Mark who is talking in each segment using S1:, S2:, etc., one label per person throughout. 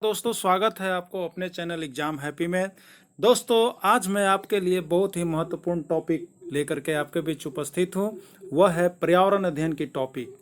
S1: दोस्तों, स्वागत है आपको अपने चैनल एग्जाम हैप्पी में। दोस्तों, आज मैं आपके लिए बहुत ही महत्वपूर्ण टॉपिक लेकर के आपके बीच उपस्थित हूँ। वह है पर्यावरण अध्ययन की टॉपिक।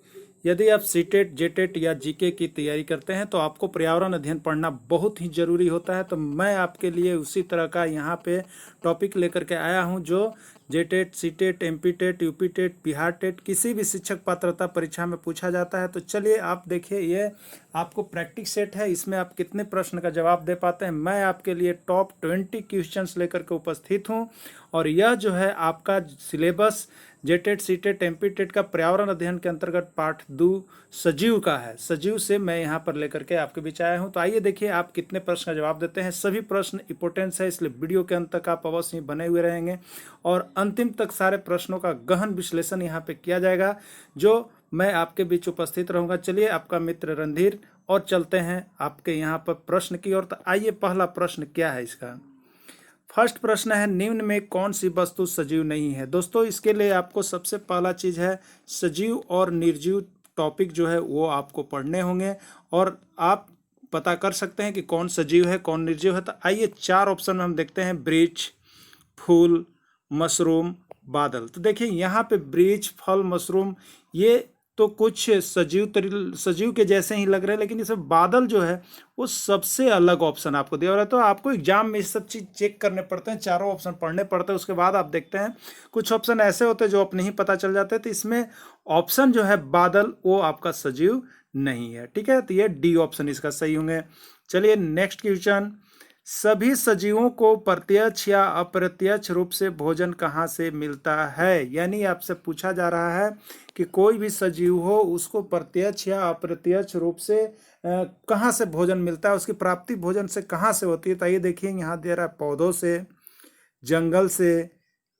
S1: यदि आप सीटेट, जेटेट या जीके की तैयारी करते हैं तो आपको पर्यावरण अध्ययन पढ़ना बहुत ही जरूरी होता है। तो मैं आपके लिए उसी तरह का यहाँ पे टॉपिक लेकर के आया हूँ जो JTET, CTET, MP TET, UP TET, Bihar TET किसी भी शिक्षक पात्रता परीक्षा में पूछा जाता है। तो चलिए आप देखिए, ये आपको प्रैक्टिस सेट है, इसमें आप कितने प्रश्न का जवाब दे पाते हैं। मैं आपके लिए टॉप 20 क्वेश्चंस लेकर के उपस्थित हूँ और यह जो है आपका syllabus JTET, CTET, MP TET का पर्यावरण अध्ययन के अंतर्गत पाठ 2 सजीव का है। सजीव से मैं यहाँ पर लेकर के आपके बीच आया हूँ। तो आइए देखिए आप कितने प्रश्न का जवाब देते हैं। सभी प्रश्न इंपॉर्टेंस है, इसलिए वीडियो के अंत तक आप अवश्य ही बने हुए रहेंगे और अंतिम तक सारे प्रश्नों का गहन विश्लेषण यहाँ पे किया जाएगा, जो मैं आपके बीच उपस्थित रहूंगा। चलिए, आपका मित्र रणधीर, और चलते हैं आपके यहाँ पर प्रश्न की ओर। तो आइए, पहला प्रश्न क्या है इसका। फर्स्ट प्रश्न है, निम्न में कौन सी वस्तु सजीव नहीं है। दोस्तों, इसके लिए आपको सबसे पहला चीज है सजीव और निर्जीव टॉपिक जो है वो आपको पढ़ने होंगे और आप पता कर सकते हैं कि कौन सजीव है कौन निर्जीव है। तो आइए 4 ऑप्शन में हम देखते हैं, वृक्ष, फूल, मशरूम, बादल। तो देखिए यहाँ पे वृक्ष, फल, मशरूम ये तो कुछ सजीव के जैसे ही लग रहे हैं, लेकिन इसमें बादल जो है वो सबसे अलग ऑप्शन आपको दिया हो रहा है। तो आपको एग्जाम में ये सब चीज चेक करने पड़ते हैं, चारों ऑप्शन पढ़ने पड़ते हैं, उसके बाद आप देखते हैं कुछ ऑप्शन ऐसे होते हैं जो अपने ही पता चल जाते हैं। तो इसमें ऑप्शन जो है बादल, वो आपका सजीव नहीं है। ठीक है, तो ये डी ऑप्शन इसका सही होंगे। चलिए नेक्स्ट क्वेश्चन, सभी सजीवों को प्रत्यक्ष या अप्रत्यक्ष रूप से भोजन कहाँ से मिलता है। यानी आपसे पूछा जा रहा है कि कोई भी सजीव हो उसको प्रत्यक्ष या अप्रत्यक्ष रूप से कहाँ से भोजन मिलता है, उसकी प्राप्ति भोजन से कहाँ से होती है। तो ये देखिए यहाँ दे रहा है, पौधों से, जंगल से,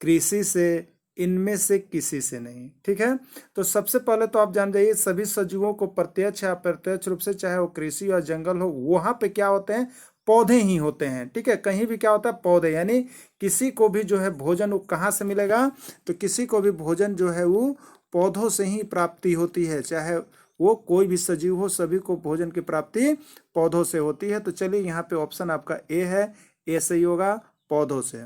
S1: कृषि से, इनमें से किसी से नहीं। ठीक है, तो सबसे पहले तो आप जान जाइए सभी सजीवों को प्रत्यक्ष या अप्रत्यक्ष रूप से, चाहे वो कृषि या जंगल हो, वहां पे क्या होते हैं, पौधे ही होते हैं। ठीक है, कहीं भी क्या होता है, पौधे। यानी किसी को भी जो है भोजन वो कहाँ से मिलेगा, तो किसी को भी भोजन जो है वो पौधों से ही प्राप्ति होती है, चाहे वो कोई भी सजीव हो, सभी को भोजन की प्राप्ति पौधों से होती है। तो चलिए यहाँ पे ऑप्शन आपका ए है, ए सही होगा, पौधों से।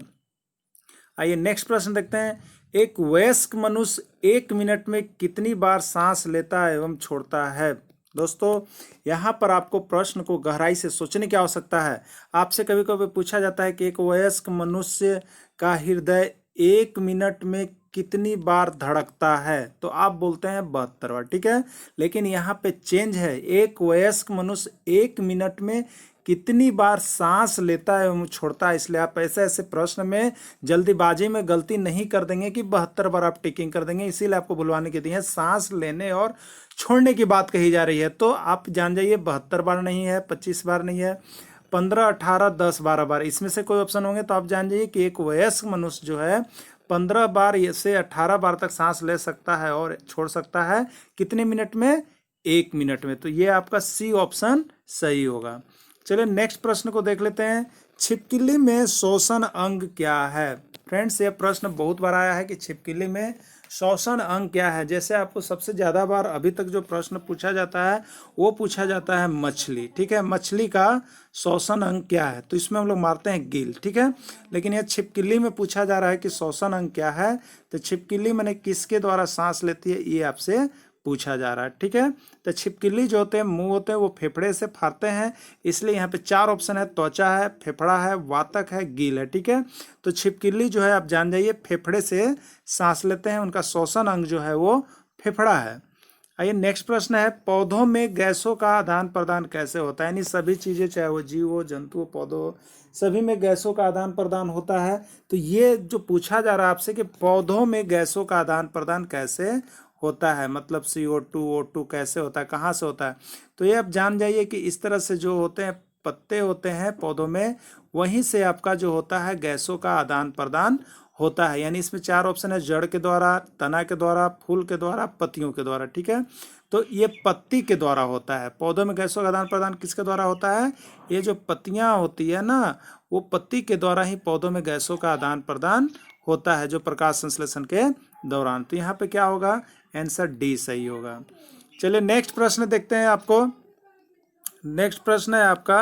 S1: आइए नेक्स्ट प्रश्न देखते हैं, एक वयस्क मनुष्य 1 मिनट में कितनी बार सांस लेता एवं छोड़ता है। दोस्तों, यहाँ पर आपको प्रश्न को गहराई से सोचने की आवश्यकता है। आपसे कभी कभी पूछा जाता है कि एक वयस्क मनुष्य का हृदय 1 मिनट में कितनी बार धड़कता है, तो आप बोलते हैं 72 बार। ठीक है, लेकिन यहाँ पे चेंज है, एक वयस्क मनुष्य 1 मिनट में कितनी बार सांस लेता है एवं छोड़ता है। इसलिए आप ऐसे ऐसे प्रश्न में जल्दीबाजी में गलती नहीं कर देंगे कि 72 बार आप टिकिंग कर देंगे। इसीलिए आपको बुलवाने की दी है, सांस लेने और छोड़ने की बात कही जा रही है। तो आप जान जाइए 72 बार नहीं है, 25 बार नहीं है, 15, 18, 10, 12 बार, इसमें से कोई ऑप्शन होंगे। तो आप जान जाइए कि एक वयस्क मनुष्य जो है 15 बार से 18 बार तक सांस ले सकता है और छोड़ सकता है कितने मिनट में, 1 मिनट में। तो ये आपका सी ऑप्शन सही होगा। चलिए नेक्स्ट प्रश्न को देख लेते हैं, छिपकली में श्वसन अंग क्या है। फ्रेंड्स, ये प्रश्न बहुत बार आया है कि छिपकली में श्वसन अंग क्या है। जैसे आपको सबसे ज्यादा बार अभी तक जो प्रश्न पूछा जाता है वो पूछा जाता है मछली। ठीक है, मछली का श्वसन अंग क्या है, तो इसमें हम लोग मारते हैं गिल। ठीक है, लेकिन यह छिपकली में पूछा जा रहा है कि श्वसन अंग क्या है। तो छिपकली मैंने किसके द्वारा सांस लेती है, ये आपसे पूछा जा रहा है। ठीक है, तो छिपकली जो होते हैं, मुंह होते हैं, वो फेफड़े से फाड़ते हैं। इसलिए यहाँ पे 4 ऑप्शन है, त्वचा है, फेफड़ा है, वातक है, गील है। ठीक है, तो छिपकली जो है आप जान जाइए फेफड़े से सांस लेते हैं, उनका श्वसन अंग जो है वो फेफड़ा है। आइए नेक्स्ट प्रश्न है, पौधों में गैसों का आदान प्रदान कैसे होता है। यानी सभी चीजें, चाहे वो जीव हो, जंतु हो, पौधों हो, सभी में गैसों का आदान प्रदान होता है। तो ये जो पूछा जा रहा है आपसे कि पौधों में गैसों का आदान प्रदान कैसे होता है, मतलब CO2, O2 कैसे होता है, कहाँ से होता है। तो ये आप जान जाइए कि इस तरह से जो होते हैं, पत्ते होते हैं पौधों में, वहीं से आपका जो होता है गैसों का आदान प्रदान होता है। यानी इसमें 4 ऑप्शन है, जड़ के द्वारा, तना के द्वारा, फूल के द्वारा, पत्तियों के द्वारा। ठीक है, तो ये पत्ती के द्वारा होता है। पौधों में गैसों का आदान प्रदान किसके द्वारा होता है, ये जो पत्तियां होती है ना, वो पत्ती के द्वारा ही पौधों में गैसों का आदान प्रदान होता है, जो प्रकाश संश्लेषण के दौरान। तो यहाँ पे क्या होगा, आंसर डी सही होगा। चलिए नेक्स्ट प्रश्न देखते हैं आपको। नेक्स्ट प्रश्न है आपका,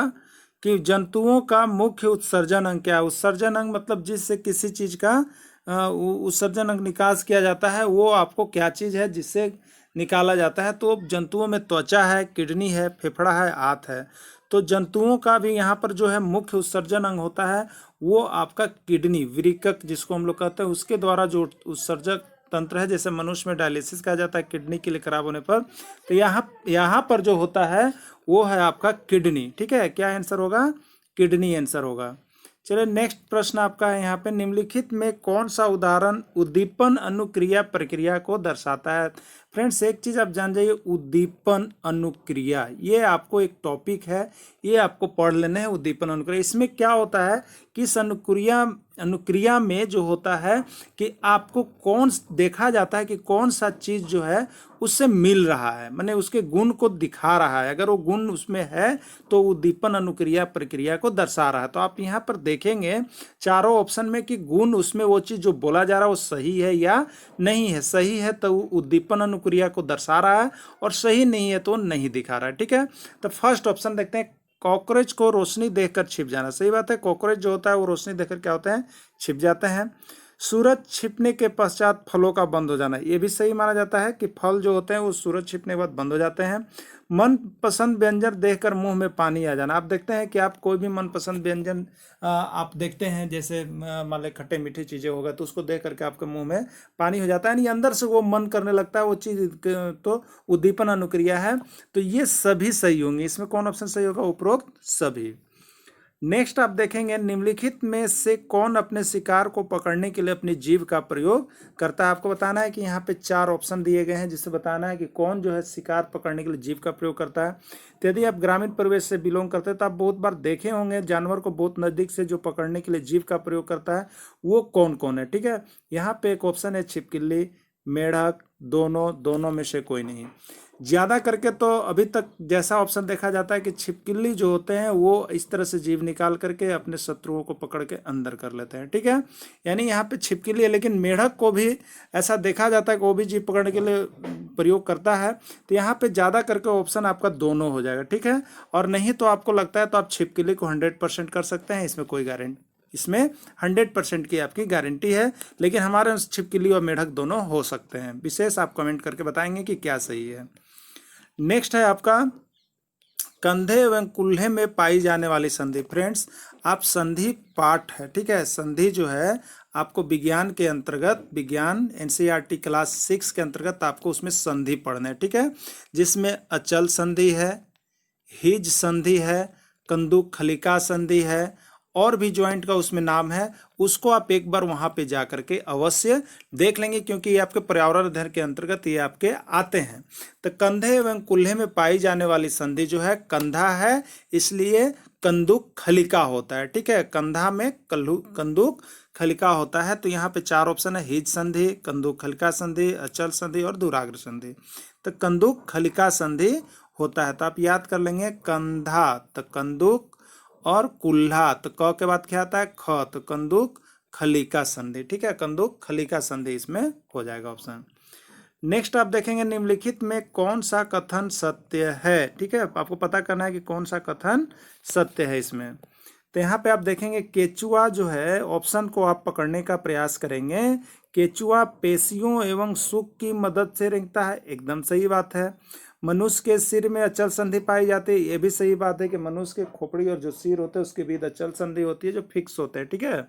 S1: कि जंतुओं का मुख्य उत्सर्जन अंग क्या है। उत्सर्जन अंग मतलब जिससे किसी चीज का उत्सर्जन अंग निकास किया जाता है, वो आपको क्या चीज है जिससे निकाला जाता है। तो जंतुओं में त्वचा है, किडनी है, फेफड़ा है, आंत है। तो जंतुओं का भी यहाँ पर जो है मुख्य उत्सर्जन अंग होता है वो आपका किडनी, वृक्क जिसको हम लोग कहते हैं, उसके द्वारा जो उत्सर्जक तंत्र है, जैसे मनुष्य में डायलिसिस कहा जाता है किडनी के लिए खराब होने पर, तो यहाँ पर जो होता है वो है आपका किडनी। ठीक है, क्या आंसर होगा? किडनी आंसर होगा। चलिए नेक्स्ट प्रश्न आपका है यहाँ पे, निम्नलिखित में कौन सा उदाहरण उद्दीपन अनुक्रिया प्रक्रिया को दर्शाता है। फ्रेंड्स एक चीज आप जान जाइए, उद्दीपन अनुक्रिया ये आपको एक टॉपिक है, ये आपको पढ़ लेना है। उद्दीपन अनुक्रिया, इसमें क्या होता है कि इस अनुक्रिया में जो होता है कि आपको कौन देखा जाता है कि कौन सा चीज जो है उससे मिल रहा है, माने उसके गुण को दिखा रहा है। अगर वो गुण उसमें है तो उद्दीपन अनुक्रिया प्रक्रिया को दर्शा रहा है। तो आप यहाँ पर देखेंगे चारों ऑप्शन में कि गुण उसमें वो चीज जो बोला जा रहा है वो सही है या नहीं है। सही है तो उद्दीपन अनुक्रिया को दर्शा रहा है, और सही नहीं है तो नहीं दिखा रहा है। ठीक है, तो फर्स्ट ऑप्शन देखते हैं, कॉकरोच को रोशनी देखकर छिप जाना। सही बात है, कॉकरोच जो होता है वो रोशनी देखकर क्या होते हैं? छिप जाते हैं। सूरज छिपने के पश्चात फलों का बंद हो जाना, ये भी सही माना जाता है कि फल जो होते हैं वो सूरज छिपने के बाद बंद हो जाते हैं। मनपसंद व्यंजन देखकर मुंह में पानी आ जाना, आप देखते हैं कि आप कोई भी मनपसंद व्यंजन आप देखते हैं, जैसे मान लें खट्टे मीठे चीजें होगा तो उसको देख करके आपके मुंह में पानी हो जाता है, यानी अंदर से वो मन करने लगता है वो चीज, तो उद्दीपन अनुक्रिया है। तो ये सभी सही होंगे, इसमें कौन ऑप्शन सही होगा? उपरोक्त सभी। नेक्स्ट आप देखेंगे, निम्नलिखित में से कौन अपने शिकार को पकड़ने के लिए अपनी जीभ का प्रयोग करता है। आपको बताना है कि यहाँ पे 4 ऑप्शन दिए गए हैं, जिससे बताना है कि कौन जो है शिकार पकड़ने के लिए जीभ का प्रयोग करता है। तो यदि आप ग्रामीण परिवेश से बिलोंग करते हैं तो आप बहुत बार देखे होंगे जानवर को बहुत नजदीक से जो पकड़ने के लिए जीभ का प्रयोग करता है वो कौन कौन है। ठीक है, यहाँ पे एक ऑप्शन है छिपकली, मेढक, दोनों में से कोई नहीं। ज्यादा करके तो अभी तक जैसा ऑप्शन देखा जाता है कि छिपकली जो होते हैं वो इस तरह से जीभ निकाल करके अपने शत्रुओं को पकड़ के अंदर कर लेते हैं। ठीक है, यानी यहाँ पे छिपकली है, लेकिन मेढक को भी ऐसा देखा जाता है कि वो भी जीभ पकड़ने के लिए प्रयोग करता है। तो यहाँ पे ज्यादा करके ऑप्शन आपका दोनों हो जाएगा। ठीक है, और नहीं तो आपको लगता है तो आप छिपकली को 100% कर सकते हैं, इसमें कोई गारंटी, इसमें 100% की आपकी गारंटी है, लेकिन हमारे छिपकली और मेढक दोनों हो सकते हैं। विशेष आप कमेंट करके बताएंगे कि क्या सही है। नेक्स्ट है आपका, कंधे एवं कुल्हे में पाई जाने वाली संधि। फ्रेंड्स आप संधि पाठ है, ठीक है, संधि जो है आपको विज्ञान के अंतर्गत, विज्ञान एनसीईआरटी क्लास 6 के अंतर्गत आपको उसमें संधि पढ़ना है। ठीक है, जिसमें अचल संधि है, हिज संधि है, कंदुक खलिका संधि है, और भी ज्वाइंट का उसमें नाम है, उसको आप एक बार वहां पे जा करके अवश्य देख लेंगे, क्योंकि ये आपके पर्यावरण अध्ययन के अंतर्गत ये आपके आते हैं। तो कंधे एवं कुल्हे में पाई जाने वाली संधि जो है कंधा है, इसलिए कंदुक खलिका होता है। ठीक है, कंधा में कंदुक खलिका होता है। तो यहाँ पे 4 ऑप्शन है, हिज संधि, कंदुक खलिका संधि, अचल संधि और दुराग्र संधि। तो कंदुक खलिका संधि होता है। तो आप याद कर लेंगे, कंधा तो कंदुक, और कुल्हा तो क के बाद क्या आता है? ख, तो कंदुक खलिका संधि। ठीक है, कंदुक खलिका संधि इसमें हो जाएगा ऑप्शन। नेक्स्ट आप देखेंगे, निम्नलिखित में कौन सा कथन सत्य है। ठीक है, आपको पता करना है कि कौन सा कथन सत्य है इसमें। तो यहाँ पे आप देखेंगे केचुआ जो है, ऑप्शन को आप पकड़ने का प्रयास करेंगे। केचुआ पेशियों एवं सुख की मदद से रेंगता है, एकदम सही बात है। मनुष्य के सिर में अचल संधि पाई जाती है, ये भी सही बात है कि मनुष्य के खोपड़ी और जो सिर होते हैं उसके बीच अचल संधि होती है जो फिक्स होते हैं। ठीक है,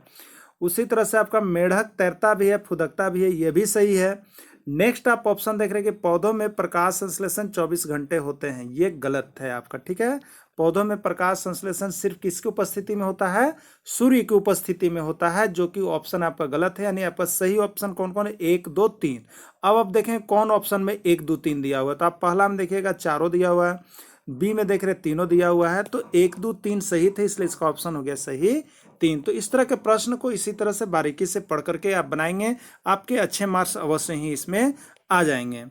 S1: उसी तरह से आपका मेढक तैरता भी है, फुदकता भी है, ये भी सही है। नेक्स्ट आप ऑप्शन देख रहे हैं कि पौधों में प्रकाश संश्लेषण 24 घंटे होते हैं, ये गलत है आपका। ठीक है, पौधों में प्रकाश संश्लेषण सिर्फ किसकी उपस्थिति में होता है? सूर्य की उपस्थिति में होता है, जो कि ऑप्शन आपका गलत है। यानी आपका सही ऑप्शन कौन कौन है? 1, 2, 3। अब आप देखें कौन ऑप्शन में 1, 2, 3 दिया हुआ है। तो आप पहला में देखिएगा चारों दिया हुआ है, बी में देख रहे तीनों दिया हुआ है, तो 1, 2, 3 सही थे, इसलिए इसका ऑप्शन हो गया सही 3। तो इस तरह के प्रश्न को इसी तरह से बारीकी से पढ़ करके आप बनाएंगे, आपके अच्छे मार्क्स अवश्य ही इसमें आ जाएंगे।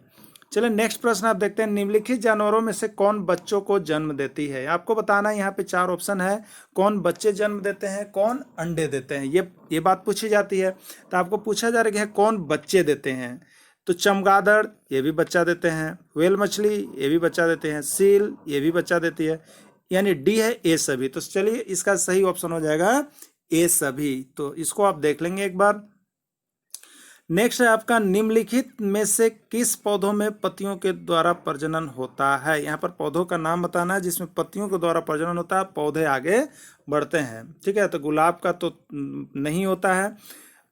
S1: चलिए नेक्स्ट प्रश्न आप देखते हैं, निम्नलिखित जानवरों में से कौन बच्चों को जन्म देती है। आपको बताना है, यहाँ पे 4 ऑप्शन है, कौन बच्चे जन्म देते हैं, कौन अंडे देते हैं, ये बात पूछी जाती है। तो आपको पूछा जा रहा है कौन बच्चे देते हैं। तो चमगादड़ ये भी बच्चा देते हैं, व्हेल मछली ये भी बच्चा देते हैं, सील ये भी बच्चा देती है, यानी डी है ए सभी। तो चलिए इसका सही ऑप्शन हो जाएगा ए सभी। तो इसको आप देख लेंगे एक बार। नेक्स्ट है आपका, निम्नलिखित में से किस पौधों में पत्तियों के द्वारा प्रजनन होता है। यहाँ पर पौधों का नाम बताना है जिसमें पत्तियों के द्वारा प्रजनन होता है, पौधे आगे बढ़ते हैं। ठीक है, तो गुलाब का तो नहीं होता है,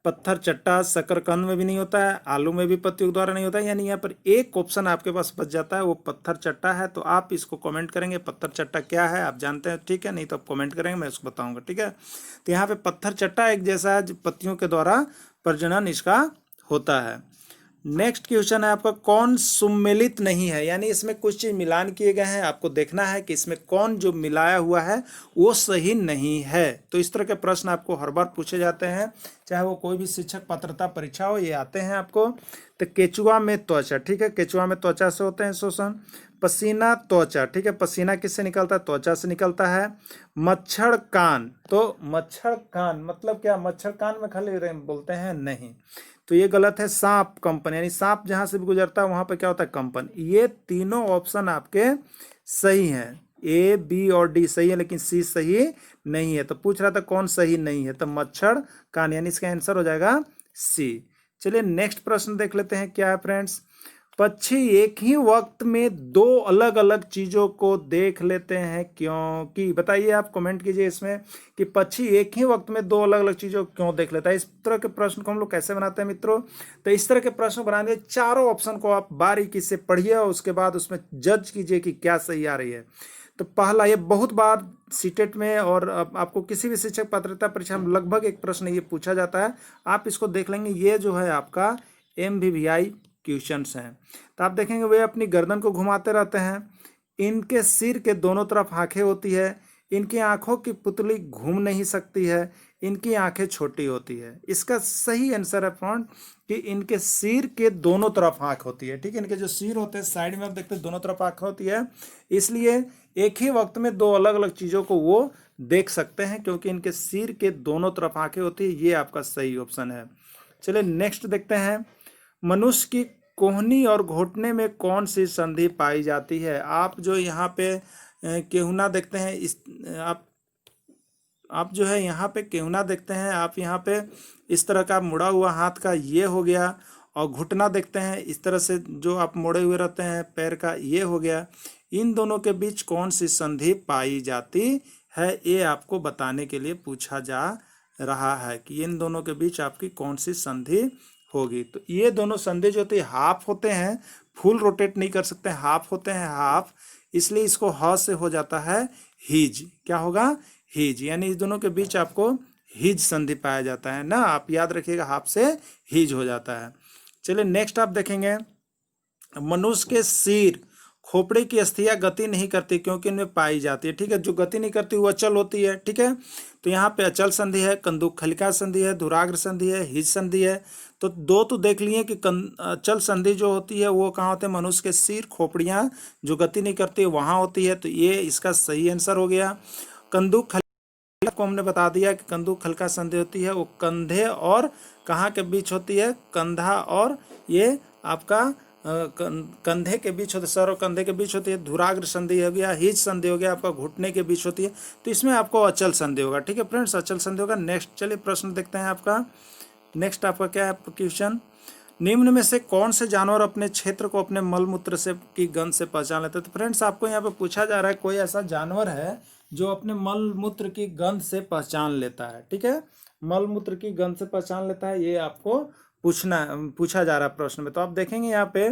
S1: पत्थर चट्टा शकरकंद में भी नहीं होता है, आलू में भी पत्तियों के द्वारा नहीं होता है। यानी यहाँ पर एक ऑप्शन आपके पास बच जाता है, वो पत्थर चट्टा है। तो आप इसको कमेंट करेंगे पत्थर चट्टा क्या है, आप जानते हैं ठीक है, नहीं तो आप कमेंट करेंगे, मैं उसको बताऊंगा। ठीक है, तो यहाँ पे पत्थर चट्टा एक जैसा है, पत्तियों के द्वारा प्रजनन इसका होता है। नेक्स्ट क्वेश्चन है आपका, कौन सुमेलित नहीं है, यानी इसमें कुछ चीज मिलान किए गए हैं, आपको देखना है कि इसमें कौन जो मिलाया हुआ है वो सही नहीं है। तो इस तरह के प्रश्न आपको हर बार पूछे जाते हैं, चाहे वो कोई भी शिक्षक पात्रता परीक्षा हो, ये आते हैं आपको। तो केचुआ में त्वचा, ठीक है, केचुआ में त्वचा से होते हैं शोषण। पसीना त्वचा, ठीक है, पसीना किससे निकलता है, त्वचा से निकलता है। मच्छर कान, तो मच्छर कान मतलब क्या, मच्छर कान में खाली बोलते हैं, नहीं, तो ये गलत है। सांप कंपन, यानी सांप जहां से भी गुजरता है वहां पर क्या होता है, कंपन। ये तीनों ऑप्शन आपके सही हैं, ए बी और डी सही है, लेकिन सी सही नहीं है। तो पूछ रहा था कौन सही नहीं है, तो मच्छर कान, यानी इसका आंसर हो जाएगा सी। चलिए नेक्स्ट प्रश्न देख लेते हैं क्या है फ्रेंड्स। पक्षी एक ही वक्त में दो अलग अलग चीजों को देख लेते हैं क्योंकि, बताइए आप कमेंट कीजिए इसमें कि पक्षी एक ही वक्त में दो अलग अलग चीजों को क्यों देख लेता है। इस तरह के प्रश्न को हम लोग कैसे बनाते हैं मित्रों, तो इस तरह के प्रश्न बनाने चारों ऑप्शन को आप बारीकी से पढ़िए और उसके बाद उसमें जज कीजिए कि क्या सही आ रही है। तो पहला, ये बहुत बार सीटेट में और आपको किसी भी शिक्षक पात्रता परीक्षा में लगभग एक प्रश्न ये पूछा जाता है, आप इसको देख लेंगे। ये जो है आपका MVVI क्वेश्चंस हैं। तो आप देखेंगे वे अपनी गर्दन को घुमाते रहते हैं, इनके सिर के दोनों तरफ आंखें होती है, इनकी आंखों की पुतली घूम नहीं सकती है, इनकी आंखें छोटी होती है। इसका सही आंसर है फ्रेंड कि इनके सिर के दोनों तरफ आंख होती है। ठीक है, इनके जो सिर होते हैं साइड में आप देखते हैं दोनों तरफ आंख होती है, इसलिए एक ही वक्त में दो अलग अलग चीजों को वो देख सकते हैं क्योंकि इनके सिर के दोनों तरफ आंखें होती है। ये आपका सही ऑप्शन है। चलिए नेक्स्ट देखते हैं, मनुष्य की कोहनी और घुटने में कौन सी संधि पाई जाती है। आप जो यहाँ पे केहुना देखते हैं, इस आप जो है यहाँ पे केहुना देखते हैं, आप यहाँ पे इस तरह का मुड़ा हुआ हाथ का ये हो गया, और घुटना देखते हैं इस तरह से जो आप मोड़े हुए रहते हैं पैर का, ये हो गया। इन दोनों के बीच कौन सी संधि पाई जाती है, ये आपको बताने के लिए पूछा जा रहा है कि इन दोनों के बीच आपकी कौन सी संधि होगी। तो ये दोनों संधि जो होती है हाफ होते हैं, फुल रोटेट नहीं कर सकते, हाफ होते हैं, हाफ, इसलिए इसको ह से हो जाता है हिज। क्या होगा, हिज, यानी इस दोनों के बीच आपको हिज संधि पाया जाता है ना, आप याद रखिएगा, हाफ से हिज हो जाता है। चलिए नेक्स्ट आप देखेंगे, मनुष्य के सिर खोपड़ी की अस्थियां गति नहीं करती क्योंकि इनमें पाई जाती है। ठीक है, जो गति नहीं करती वो अचल होती है। ठीक है, तो यहाँ पे अचल संधि है, कंदुक खलिका संधि है, धुराग्र संधि है, हिज संधि है। तो दो तो देख लिए कि अचल संधि जो होती है वो कहाँ होते हैं, मनुष्य के सिर खोपड़ियाँ जो गति नहीं करती वहाँ होती है, तो ये इसका सही आंसर हो गया। कंदुक खलिका को हमने बता दिया कि कंदुक खलिका संधि होती है वो कंधे और कहाँ के बीच होती है, कंधा और ये आपका कंधे के बीच होते, सर और कंधे के बीच होती है। धुराग्र संधि हो गया, हिज संधि हो गया आपका घुटने के बीच होती है, तो इसमें आपको अचल संधि होगा। ठीक है फ्रेंड्स, अचल संधि होगा। नेक्स्ट चलिए प्रश्न देखते हैं आपका। नेक्स्ट आपका क्या है क्वेश्चन, निम्न में से कौन से जानवर अपने क्षेत्र को अपने मलमूत्र से की गंध से पहचान लेते हैं। तो फ्रेंड्स आपको यहाँ पे पूछा जा रहा है कोई ऐसा जानवर है जो अपने मलमूत्र की गंध से पहचान लेता है। ठीक है, मलमूत्र की गंध से पहचान लेता है, ये आपको पूछा जा रहा है प्रश्न में। तो आप देखेंगे यहाँ पे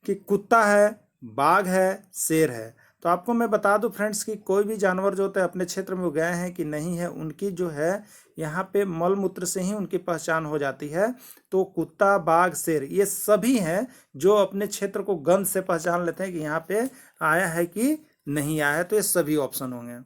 S1: कि कुत्ता है, बाघ है, शेर है। तो आपको मैं बता दूं फ्रेंड्स कि कोई भी जानवर जो होता है अपने क्षेत्र में वो गए हैं कि नहीं है, उनकी जो है यहाँ पे मलमूत्र से ही उनकी पहचान हो जाती है। तो कुत्ता, बाघ, शेर ये सभी हैं जो अपने क्षेत्र को गंध से पहचान लेते हैं कि यहाँ पे आया है कि नहीं आया है, तो ये सभी ऑप्शन होंगे।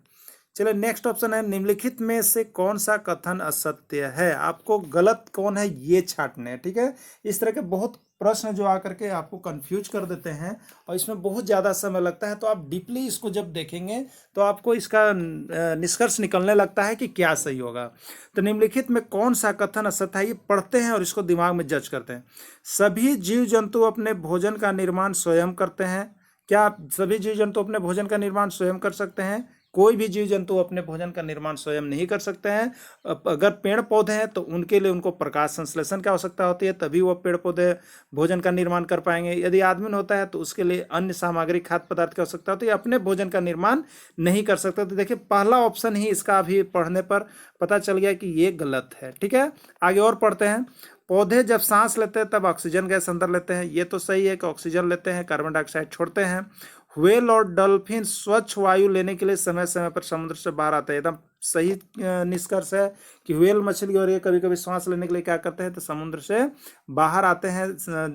S1: चलिए नेक्स्ट ऑप्शन है, निम्नलिखित में से कौन सा कथन असत्य है। आपको गलत कौन है ये छांटने हैं। ठीक है, इस तरह के बहुत प्रश्न जो आकर के आपको कंफ्यूज कर देते हैं और इसमें बहुत ज़्यादा समय लगता है, तो आप डीपली इसको जब देखेंगे तो आपको इसका निष्कर्ष निकलने लगता है कि क्या सही होगा। तो निम्नलिखित में कौन सा कथन असत्य है, ये पढ़ते हैं और इसको दिमाग में जज करते हैं। सभी जीव जंतु अपने भोजन का निर्माण स्वयं करते हैं। क्या सभी जीव जंतु अपने भोजन का निर्माण स्वयं कर सकते हैं, कोई भी जीव जंतु अपने भोजन का निर्माण स्वयं नहीं कर सकते हैं। अगर पेड़ पौधे हैं तो उनके लिए उनको प्रकाश संश्लेषण की आवश्यकता होती है, तभी वो पेड़ पौधे भोजन का निर्माण कर पाएंगे। यदि आदमी होता है तो उसके लिए अन्य सामग्री खाद्य पदार्थ की आवश्यकता होती है, अपने भोजन का निर्माण नहीं कर सकता। तो देखिए पहला ऑप्शन ही इसका अभी पढ़ने पर पता चल गया कि ये गलत है। ठीक है, आगे और पढ़ते हैं। पौधे जब सांस लेते हैं तब ऑक्सीजन गैस अंदर लेते हैं, ये तो सही है कि ऑक्सीजन लेते हैं, कार्बन डाइऑक्साइड छोड़ते हैं। व्हेल और डॉल्फिन स्वच्छ वायु लेने के लिए समय समय पर समुद्र से बाहर आते हैं, एकदम सही निष्कर्ष है कि व्हेल मछली और ये कभी कभी सांस लेने के लिए क्या करते हैं तो समुद्र से बाहर आते हैं,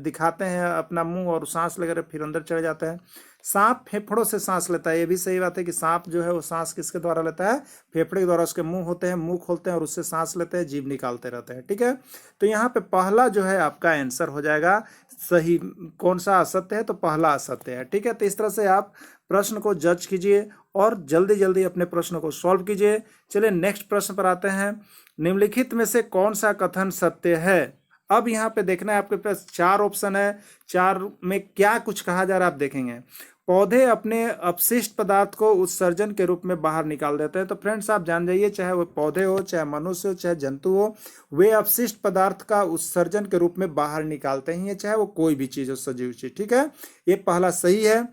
S1: दिखाते हैं अपना मुंह और सांस लेकर फिर अंदर चले जाते हैं। सांप फेफड़ों से सांस लेता है, ये भी सही बात है कि सांप जो है वो सांस किसके द्वारा लेता है, फेफड़े के द्वारा। उसके मुंह होते हैं, मुंह खोलते हैं और उससे सांस लेते हैं, जीभ निकालते रहते हैं। ठीक है, तो यहाँ पे पहला जो है आपका आंसर हो जाएगा सही। कौन सा असत्य है, तो पहला असत्य है। ठीक है, तो इस तरह से आप प्रश्न को जज कीजिए और जल्दी जल्दी अपने प्रश्न को सॉल्व कीजिए। चलिए नेक्स्ट प्रश्न पर आते हैं। निम्नलिखित में से कौन सा कथन सत्य है। अब यहाँ पे देखना है, आपके पास 4 ऑप्शन है, 4 में क्या कुछ कहा जा रहा है आप देखेंगे। पौधे अपने अपशिष्ट पदार्थ को उत्सर्जन के रूप में बाहर निकाल देते हैं। तो फ्रेंड्स आप जान जाइए, चाहे वो पौधे हो, चाहे मनुष्य हो, चाहे जंतु हो, वे अपशिष्ट पदार्थ का उत्सर्जन के रूप में बाहर निकालते ही है, चाहे वो कोई भी चीज हो, सजीव चीज। ठीक है, ये पहला सही है।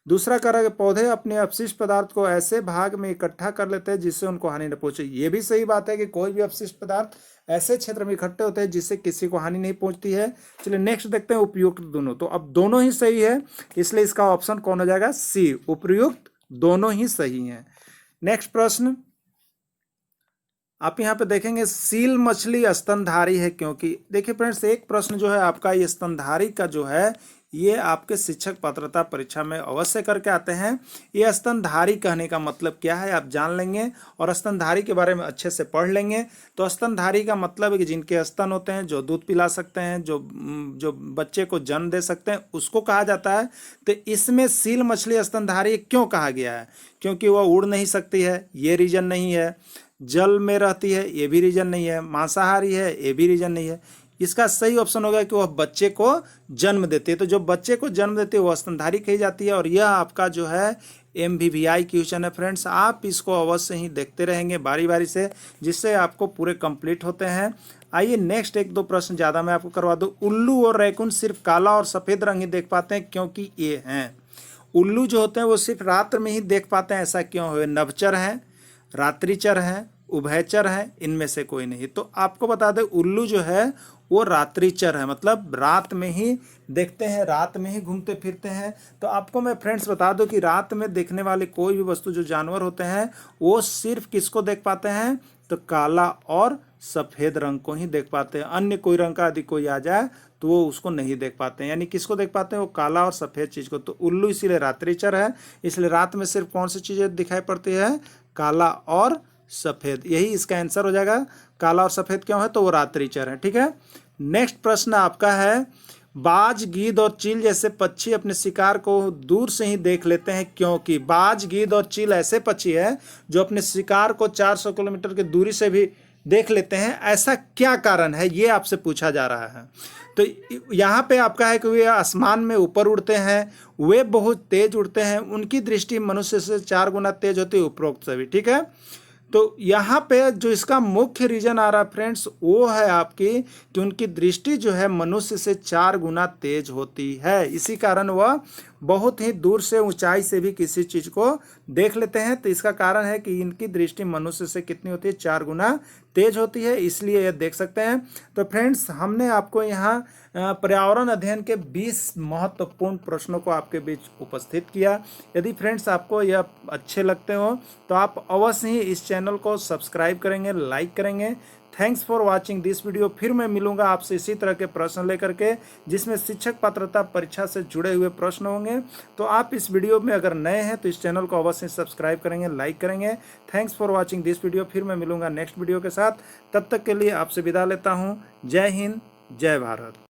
S1: दूसरा कह रहा है कि पौधे अपने अपशिष्ट पदार्थ को ऐसे भाग में इकट्ठा कर लेते हैं जिससे उनको हानि न पहुंचे, ये भी सही बात है कि कोई भी अपशिष्ट पदार्थ ऐसे क्षेत्र में इकट्ठे होते हैं जिससे किसी को हानि नहीं पहुंचती है। चलिए नेक्स्ट देखते हैं, उपयुक्त दोनों। तो अब दोनों ही सही है, इसलिए इसका ऑप्शन कौन हो जाएगा, सी, उपयुक्त दोनों ही सही है। नेक्स्ट प्रश्न आप यहाँ पे देखेंगे, सील मछली स्तनधारी है क्योंकि। देखिए फ्रेंड्स, एक प्रश्न जो है आपका ये स्तनधारी का जो है ये आपके शिक्षक पात्रता परीक्षा में अवश्य करके आते हैं। ये स्तनधारी कहने का मतलब क्या है आप जान लेंगे और स्तनधारी के बारे में अच्छे से पढ़ लेंगे। तो स्तनधारी का मतलब है कि जिनके स्तन होते हैं, जो दूध पिला सकते हैं, जो बच्चे को जन्म दे सकते हैं, उसको कहा जाता है। तो इसमें सील मछली स्तनधारी क्यों कहा गया है, क्योंकि वह उड़ नहीं सकती है, ये रीजन नहीं है। जल में रहती है, ये भी रीजन नहीं है। मांसाहारी है, ये भी रीजन नहीं है। इसका सही ऑप्शन होगा कि वह बच्चे को जन्म देती है। तो जो बच्चे को जन्म देती है वह स्तनधारी कही जाती है। और यह आपका जो है MVVI क्वेश्चन है फ्रेंड्स, आप इसको अवश्य ही देखते रहेंगे बारी बारी से, जिससे आपको पूरे कंप्लीट होते हैं। आइए नेक्स्ट 1-2 प्रश्न ज़्यादा मैं आपको करवा दूँ। उल्लू और रैकून सिर्फ काला और सफ़ेद रंग ही देख पाते हैं क्योंकि ये हैं। उल्लू जो होते हैं वो सिर्फ रात में ही देख पाते हैं, ऐसा क्यों है। नभचर हैं, रात्रिचर हैं, उभयचर हैं, इनमें से कोई नहीं। तो आपको बता दें उल्लू जो है वो रात्रिचर है, मतलब रात में ही देखते हैं, रात में ही घूमते फिरते हैं। तो आपको मैं फ्रेंड्स बता दूं कि रात में देखने वाले कोई भी वस्तु, जो जानवर होते हैं, वो सिर्फ किसको देख पाते हैं, तो काला और सफ़ेद रंग को ही देख पाते हैं। अन्य कोई रंग का यदि कोई आ जाए तो वो उसको नहीं देख पाते हैं। यानी किसको देख पाते हैं, वो काला और सफ़ेद चीज़ को। तो उल्लू इसीलिए रात्रिचर है, इसलिए रात में सिर्फ कौन सी चीज़ें दिखाई पड़ती है, काला और सफ़ेद। यही इसका आंसर हो जाएगा। काला और सफ़ेद क्यों है, तो वो रात्रिचर है। ठीक है, नेक्स्ट प्रश्न आपका है, बाज, गीद और चील जैसे पक्षी अपने शिकार को दूर से ही देख लेते हैं क्योंकि। बाज, गीद और चील ऐसे पक्षी है जो अपने शिकार को 400 किलोमीटर की दूरी से भी देख लेते हैं, ऐसा क्या कारण है, ये आपसे पूछा जा रहा है। तो यहाँ पे आपका है कि वे आसमान में ऊपर उड़ते हैं, वे बहुत तेज उड़ते हैं, उनकी दृष्टि मनुष्य से 4 गुना तेज होती है, उपरोक्त सभी। ठीक है, तो यहाँ पे जो इसका मुख्य रीजन आ रहा है फ्रेंड्स, वो है आपकी कि उनकी दृष्टि जो है मनुष्य से 4 गुना तेज होती है। इसी कारण वह बहुत ही दूर से, ऊंचाई से भी किसी चीज़ को देख लेते हैं। तो इसका कारण है कि इनकी दृष्टि मनुष्य से कितनी होती है, 4 गुना तेज होती है, इसलिए ये देख सकते हैं। तो फ्रेंड्स, हमने आपको यहाँ पर्यावरण अध्ययन के 20 महत्वपूर्ण प्रश्नों को आपके बीच उपस्थित किया। यदि फ्रेंड्स आपको यह अच्छे लगते हो तो आप अवश्य ही इस चैनल को सब्सक्राइब करेंगे, लाइक करेंगे। Thanks for watching this video. फिर मैं मिलूंगा आपसे इसी तरह के प्रश्न लेकर के, जिसमें शिक्षक पात्रता परीक्षा से जुड़े हुए प्रश्न होंगे। तो आप इस वीडियो में अगर नए हैं तो इस चैनल को अवश्य सब्सक्राइब करेंगे, लाइक करेंगे। Thanks for watching this video. फिर मैं मिलूंगा नेक्स्ट वीडियो के साथ। तब तक के लिए आपसे विदा लेता हूँ। जय हिंद, जय भारत।